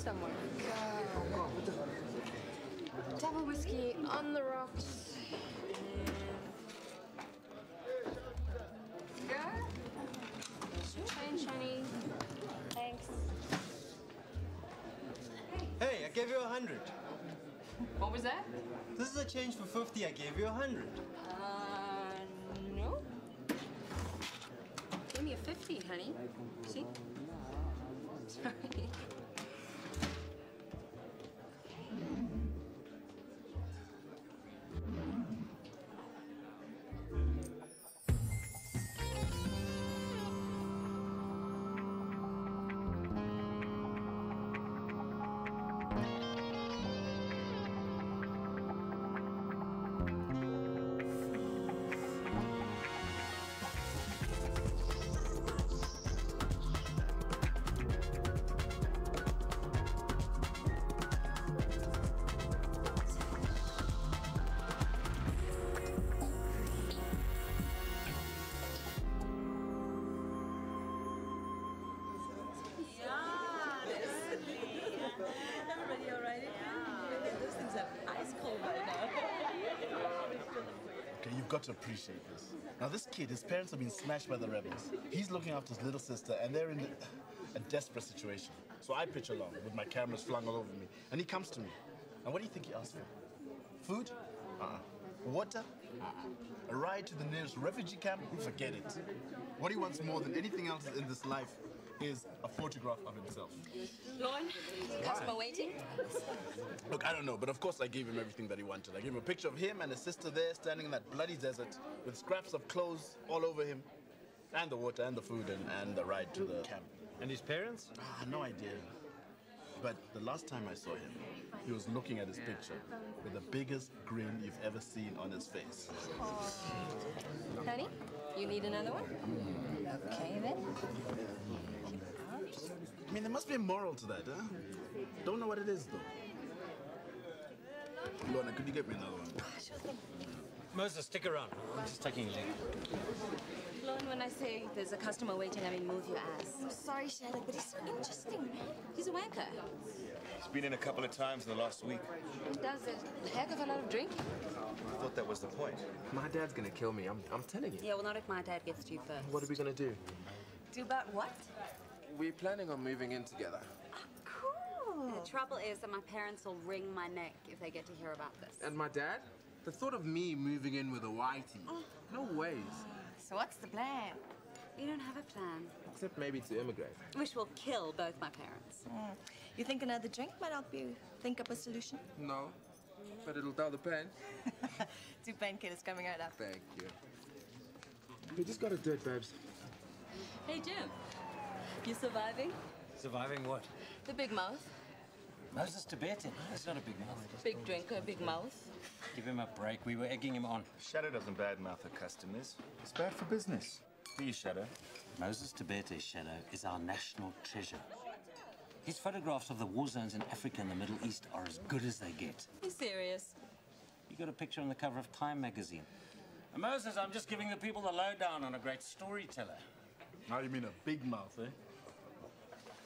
somewhere. Double whiskey on the rocks. Go. Change, honey. Thanks. Hey, I gave you 100. What was that? This is a change for 50. I gave you 100. No. Give me a 50, honey. See? Sorry. Everybody all right? Yeah. Those things are ice cold by now. Okay, you've got to appreciate this. Now, this kid, his parents have been smashed by the rebels. He's looking after his little sister, and they're in a desperate situation. So I pitch along with my cameras flung all over me, and he comes to me. And what do you think he asks for? Food? Water? A ride to the nearest refugee camp? Forget it. What he wants more than anything else in this life is a photograph of himself. Lauren, customer waiting? Look, I don't know, but of course I gave him everything that he wanted. I gave him a picture of him and his sister there standing in that bloody desert with scraps of clothes all over him, and the water and the food and the ride to the camp. And his parents? No idea. But the last time I saw him, he was looking at his picture with the biggest grin you've ever seen on his face. Honey, you need another one? Okay, then. I mean, there must be a moral to that, huh? Don't know what it is, though. Lorna, could you get me another one? Sure thing. Moses, stick around. I'm just taking a leak. Lauren, when I say there's a customer waiting, I mean move your ass. I'm sorry, Shadow, but he's so interesting. He's a wanker. He's been in a couple of times in the last week. He does a heck of a lot of drinking. I thought that was the point. My dad's gonna kill me, I'm telling you. Yeah, well, not if my dad gets to you first. What are we gonna do? Do about what? We're planning on moving in together. Cool. The trouble is that my parents will wring my neck if they get to hear about this. And my dad? The thought of me moving in with a whitey. No ways. So what's the plan? You don't have a plan. Except maybe to immigrate. Which will kill both my parents. You think another drink might help you think up a solution? No, but it'll dull the pain. 2 painkillers coming right up. Thank you. We just gotta do it, babes. Hey, Jim. You surviving? Surviving what? The big mouth. Moses Tibetan. He's not a big mouth. Big drinker, big mouth. Give him a break. We were egging him on. Shadow doesn't badmouth her customers. It's bad for business. For you, Shadow. Moses Tibetan's Shadow is our national treasure. His photographs of the war zones in Africa and the Middle East are as good as they get. You serious? You got a picture on the cover of Time magazine. And Moses, I'm just giving the people the lowdown on a great storyteller. Now you mean a big mouth, eh?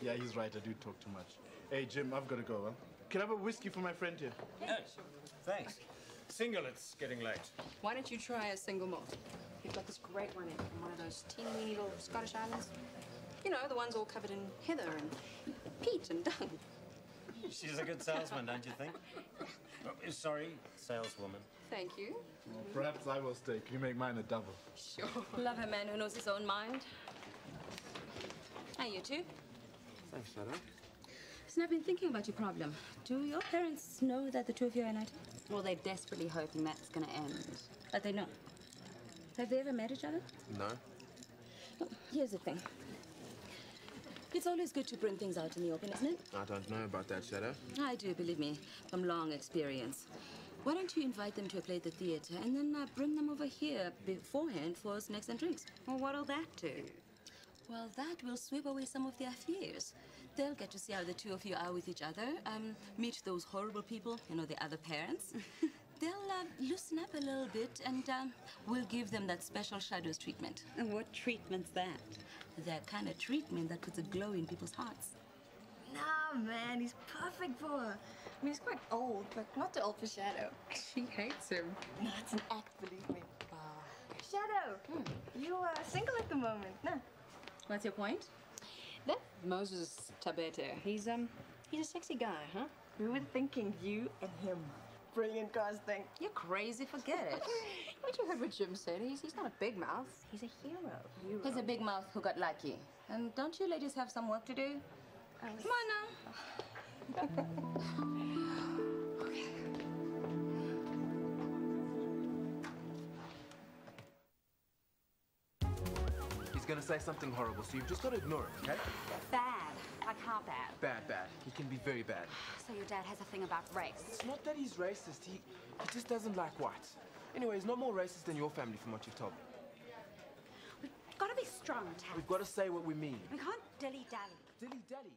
Yeah, he's right. I do talk too much. Hey, Jim, I've got to go, huh? Can I have a whiskey for my friend here? Yes. Thanks. Single, it's getting late. Why don't you try a single malt? We've got this great one in one of those teeny weeny little Scottish islands. You know, the ones all covered in heather and peat and dung. She's a good salesman, don't you think? Oh, sorry, saleswoman. Thank you. Well, perhaps I will stay. Can you make mine a double? Sure. Love a man who knows his own mind. Hey, you two. Thanks, Shadow. Listen, I've been thinking about your problem. Do your parents know that the two of you are united? Well, they're desperately hoping that's going to end. But they know. Have they ever met each other? No. Well, here's the thing. It's always good to bring things out in the open, isn't it? I don't know about that, Shadow. I do, believe me, from long experience. Why don't you invite them to a play at the theater and then bring them over here beforehand for snacks and drinks? Well, what'll that do? Well, that will sweep away some of their fears. They'll get to see how the two of you are with each other, meet those horrible people, you know, the other parents. They'll loosen up a little bit, and we'll give them that special Shadows treatment. And what treatment's that? That kind of treatment that puts a glow in people's hearts. Nah, man, he's perfect for her. I mean, he's quite old, but not too old for Shadow. She hates him. No, it's an act, believe me. Shadow, you are single at the moment, no? What's your point? That Moses Tabete, he's a sexy guy, huh? We were thinking you and him. Brilliant casting. You're crazy, forget it. Haven't you heard what Jim said? He's not a big mouth. He's a hero. He's a big mouth who got lucky. And don't you ladies have some work to do? Come on now. He's gonna say something horrible, so you've just got to ignore it, okay? Bad. Like how bad? Bad, bad. He can be very bad. So your dad has a thing about race. It's not that he's racist. He just doesn't like whites. Anyway, he's not more racist than your family, from what you've told me. We've got to be strong, Tab. We've got to say what we mean. We can't dilly-dally. Dilly-dally?